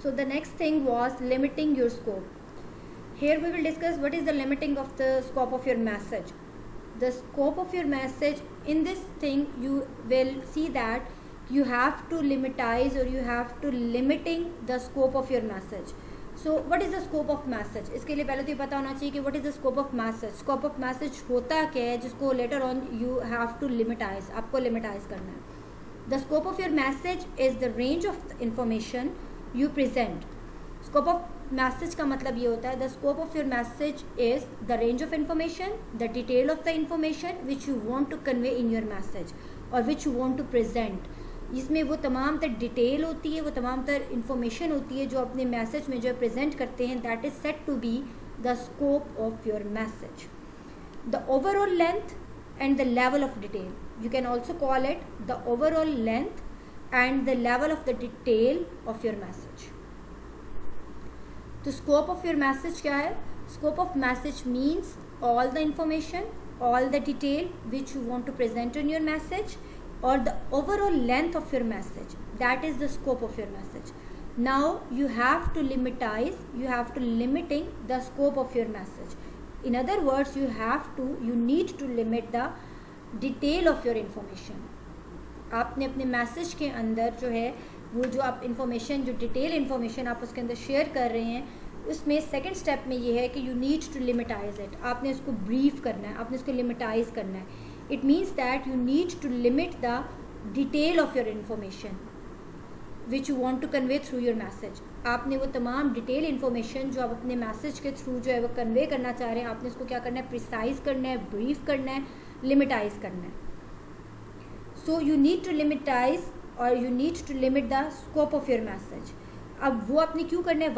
So the next thing was limiting your scope. Here we will discuss what is the limiting of the scope of your message. The scope of your message, in this thing you will see that you have to limitize or you have to limiting the scope of your message. So what is the scope of message? इसके लिए पहले तो ये पता होना चाहिए कि what is the scope of message. Scope of message होता क्या है जिसको later on you have to limitize, आपको limitize करना है. The scope of your message is the range of information you present. Scope of message का मतलब ये होता है the scope of your message is the range of information, the detail of the information which you want to convey in your message or which you want to present. इसमें वो तमाम तर detail होती है, वो तमाम तर इंफॉर्मेशन होती है जो अपने मैसेज में जो प्रेजेंट करते हैं. That is set to be the scope of your message. The overall length and the level of detail, you can also call it the overall length and the level of the detail of your message. तो scope of your message क्या है? Scope of message means all the information, all the detail which you want to present in your message, or the overall length of your message. That is the scope of your message. Now you have to limiting the scope of your message. In other words, you need to limit the detail of your information. आपने अपने message के अंदर जो है वो जो आप information, जो डिटेल इंफॉर्मेशन आप उसके अंदर शेयर कर रहे हैं, उसमें सेकेंड स्टेप में ये है कि यू नीड टू लिमिटाइज इट. आपने उसको ब्रीफ करना है, आपने उसको लिमिटाइज करना है. It means that you need to limit the detail of your information which you want to convey through your message. आपने वो तमाम डिटेल इन्फॉर्मेशन जो आप अपने मैसेज के थ्रू जो है वो कन्वे करना चाह रहे हैं, आपने उसको क्या करना है? प्रिसाइज करना है, ब्रीफ करना है, लिमिटाइज करना है. So you need to limitize और you need to limit the scope of your message. अब वो आपने क्यों करना है?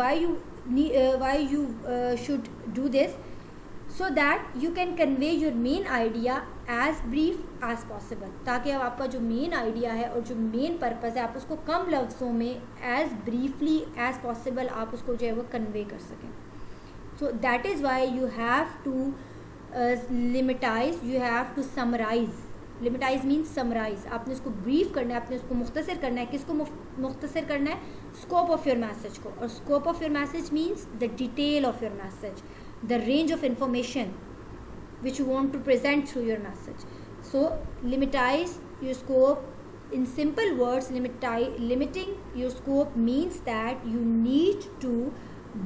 Why you should do this? So that you can convey your main idea as brief as possible. ताकि अब आपका जो मेन आइडिया है और जो मेन पर्पज़ है आप उसको कम लफ्ज़ों में as briefly as possible आप उसको जो है वो कन्वे कर सकें. So that is why you have to limitize, you have to summarize. Limitize means summarize. आपने उसको ब्रीफ करना है, आपने उसको मुख्तसर करना है. किसको मुख्तसर करना है? स्कोप ऑफ योर मैसेज को. और scope of your message means the detail of your message, the range of information which you want to present through your message. So limitize your scope. In simple words, limiting your scope means that you need to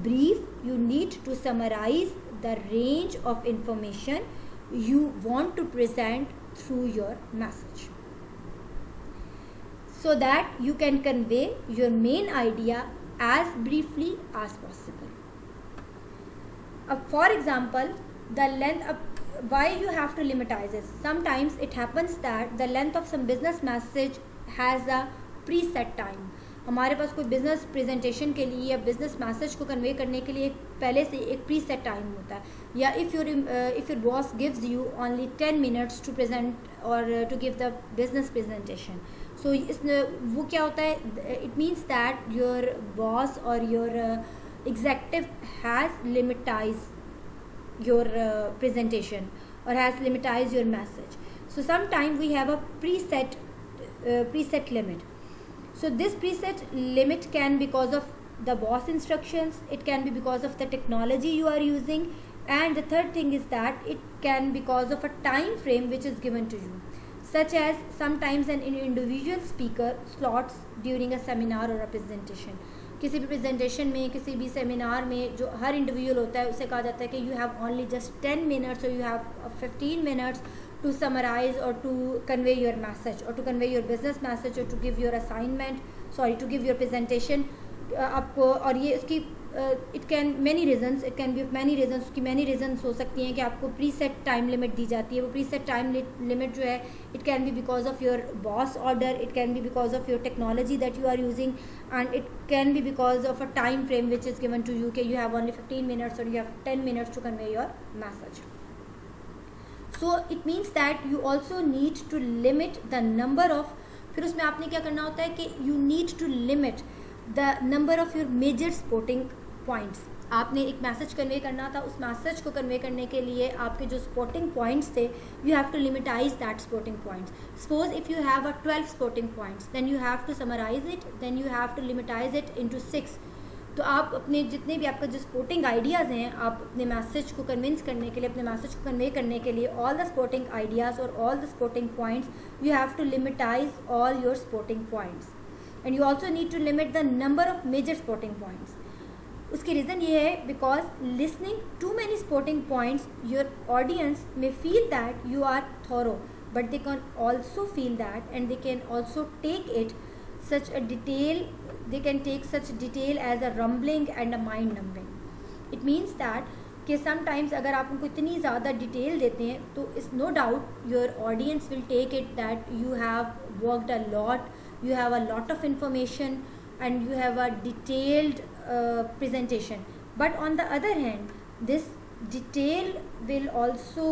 brief, you need to summarize the range of information you want to present through your message so that you can convey your main idea as briefly as possible. For example, the length, why you have to limitize it? Sometimes it happens that the length of some business message has a preset time. हमारे पास कोई business presentation के लिए या business message को convey करने के लिए पहले से एक प्रीसेट टाइम होता है. या if your boss gives you only 10 minutes to present और to give the business presentation. So इसमें वो क्या होता है? It means that your boss और your executive has limitized your presentation or has limitized your message. So sometimes we have a preset limit. So this preset limit can be because of the boss instructions, it can be because of the technology you are using, and the third thing is that it can be because of a time frame which is given to you, such as sometimes an individual speaker slots during a seminar or a presentation. किसी भी presentation में, किसी भी seminar में जो हर individual होता है उसे कहा जाता है कि you have only just 10 minutes और you have 15 minutes to summarise और टू कन्वे योर मैसेज और to convey your business message और to give your assignment, sorry to give your presentation आपको. और ये इसकी it can many reasons, it can be many reasons, उसकी many reasons हो सकती हैं कि आपको प्री सेट टाइम लिमिट दी जाती है. वो प्री सेट टाइम लिमिट जो है it can be because of your boss order, it can be because of your technology that you are using, and it can be because of a time frame which is given to you कि you have only 15 minutes और you have 10 minutes to convey your message. So it means that you also need to limit the number of, फिर उसमें आपने क्या करना होता है कि you need to limit the number of your major supporting points. आपने एक मैसेज कन्वे करना था, उस मैसेज को कन्वे करने के लिए आपके जो स्पोर्टिंग पॉइंट्स थे you have to limitize that sporting points. Suppose if you have 12 sporting points then you have to summarize it, then you have to limitize it into 6. तो आप अपने जितने भी आपका जो स्पोर्टिंग आइडियाज़ हैं, आप अपने मैसेज को कन्विंस करने के लिए, अपने मैसेज को कन्वे करने के लिए, ऑल द स्पोर्टिंग आइडियाज़ और all the sporting points, you have to limitize all your sporting points and you also need to limit the number of major sporting points. उसकी रीज़न ये है because listening to many sporting points your audience may feel that you are thorough, but they can also feel that and they can also take it such a detail, they can take such detail as a rumbling and a mind numbing. It means that कि sometimes अगर आप उनको इतनी ज़्यादा detail देते हैं तो is no doubt your audience will take it that you have worked a lot, you have a lot of information and you have a detailed presentation. But on the other hand, this detail will also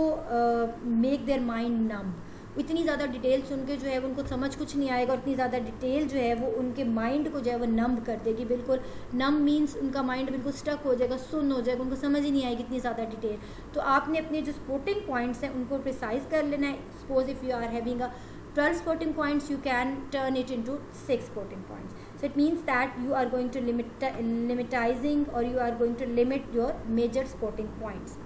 make their mind numb. इतनी ज़्यादा detail सुन के जो है उनको समझ कुछ नहीं आएगा, और इतनी ज़्यादा डिटेल जो है वो उनके माइंड को जो है वो नम्ब कर देगी. बिल्कुल नम मीन्स उनका माइंड बिल्कुल स्टक हो जाएगा, सुन हो जाएगा, उनको समझ ही नहीं आएगी इतनी ज़्यादा डिटेल. तो आपने अपने जो स्पोर्टिंग पॉइंट्स हैं उनको प्रिसाइज कर लेना है. Suppose if you are having a 12 sporting points, you can turn it into 6 sporting points. So it means that you are going to limitizing or you are going to limit your major sporting points.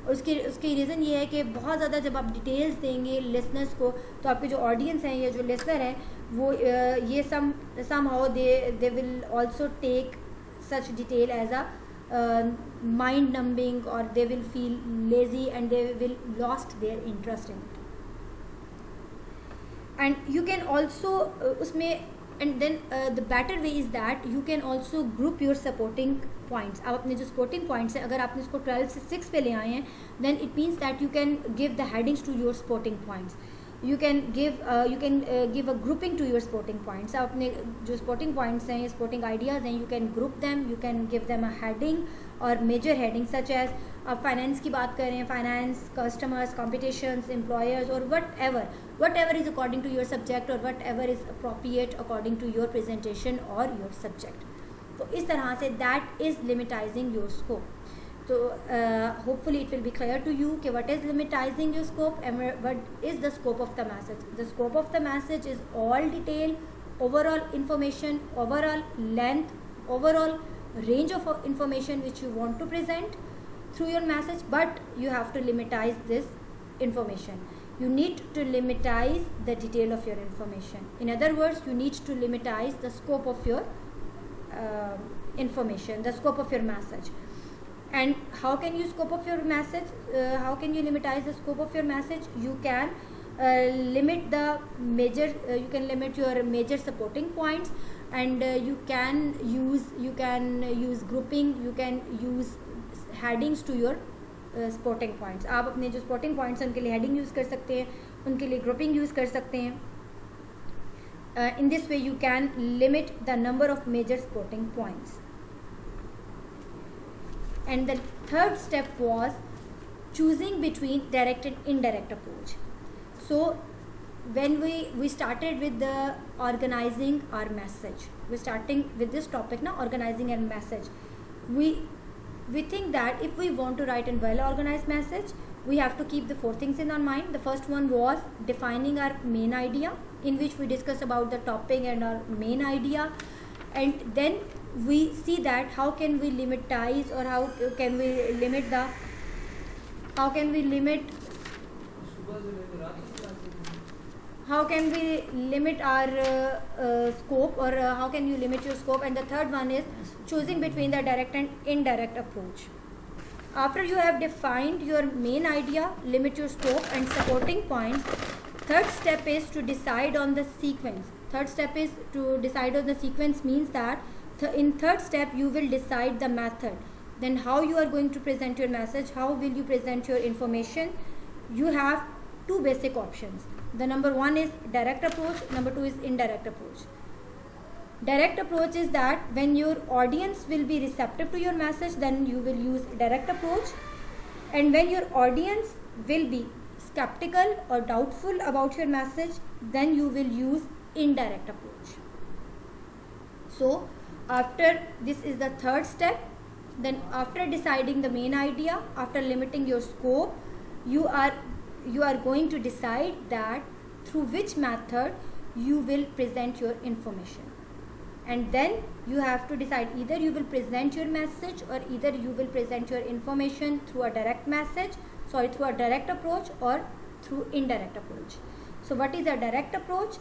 उसकी reason ये है कि बहुत ज़्यादा जब आप details देंगे listeners को तो आपके जो ऑडियंस हैं या जो लिसनर हैं वो ये somehow they will also take such detail as a mind numbing, or they will feel lazy and they will lost their interest in it. And you can also उसमें and then the better way is that you can also group your supporting points. आप अपने जो supporting points हैं अगर आपने इसको 12 से 6 पे ले आए हैं then it means that you can give the headings to your supporting points. You can give a grouping to your supporting points. आप अपने जो supporting points हैं, supporting ideas हैं, you can group them, you can give them a heading or major heading such as आप finance की बात करें, finance, customers, competitions, employers और whatever is according to your subject or whatever is appropriate according to your presentation or your subject. तो इस तरह से that is limitizing your scope. So hopefully it will be clear to you कि what is limitizing your scope and what is the scope of the message. The scope of the message is all detail, overall information, overall length, overall range of information which you want to present through your message, but you have to limitize this information. You need to limitize the detail of your information. In other words, you need to limitize the scope of your information, the scope of your message. And how can you scope of your message? How can you limitize the scope of your message? You can limit the major. You can limit your major supporting points, and you can use grouping. You can use headings to your supporting points. आप अपने जो supporting points हैं उनके लिए heading use कर सकते हैं, उनके लिए grouping use कर सकते हैं. In this way, you can limit the number of major supporting points. And the third step was choosing between direct and indirect approach. So when we started with the organizing our message, we're starting with this topic now, organizing our message. We think that if we want to write a well organized message, we have to keep the 4 things in our mind. The first one was defining our main idea, in which we discuss about the topic and our main idea, and then we see that how can we limitize, or how can we limit our scope, or how can you limit your scope. And the third one is choosing between the direct and indirect approach. After you have defined your main idea, limit your scope and supporting points, third step is to decide on the sequence. Means that in third step you will decide the method, then how you are going to present your message, how will you present your information. You have 2 basic options. The number 1 is direct approach, number 2 is indirect approach. Direct approach is that when your audience will be receptive to your message, then you will use direct approach, and when your audience will be skeptical or doubtful about your message, then you will use indirect approach. So after this is the third step, then after deciding the main idea, after limiting your scope, you are going to decide that through which method you will present your information. and then you have to decide either you will present your message or either you will present your information through a direct approach or through indirect approach. So what is a direct approach?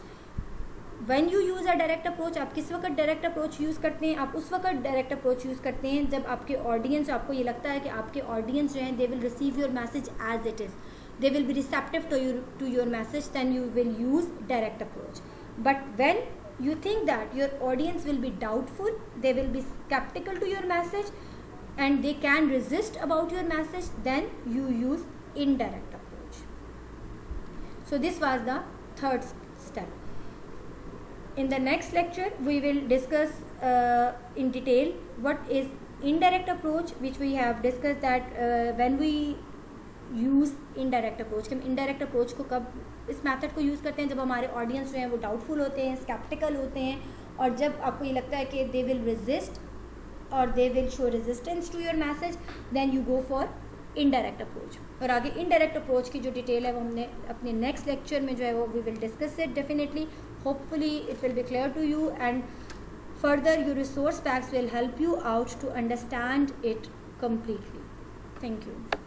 When you use a direct approach, आप किस वक्त direct approach use करते हैं? आप उस वक्त direct approach use करते हैं जब आपके audience, आपको ये लगता है कि आपके audience जो हैं they will receive your message as it is, they will be receptive to your message, then you will use direct approach. But when you think that your audience will be doubtful, they will be skeptical to your message and they can resist about your message, then you use indirect approach. So this was the third step. In the next lecture we will discuss in detail what is indirect approach, which we have discussed that when we use indirect approach, कि हम indirect approach को कब इस method को use करते हैं जब हमारे ऑडियंस जो हैं वो डाउटफुल होते हैं, स्केप्टिकल होते हैं, और जब आपको ये लगता है कि दे विल रेजिस्ट और they will show resistance to your message, then you go for indirect approach. और आगे इनडायरेक्ट अप्रोच की जो डिटेल है वो हमने अपने नेक्स्ट लेक्चर में जो है वो we will discuss it definitely. Hopefully it will be clear to you and further your resource packs will help you out to understand it completely. Thank you.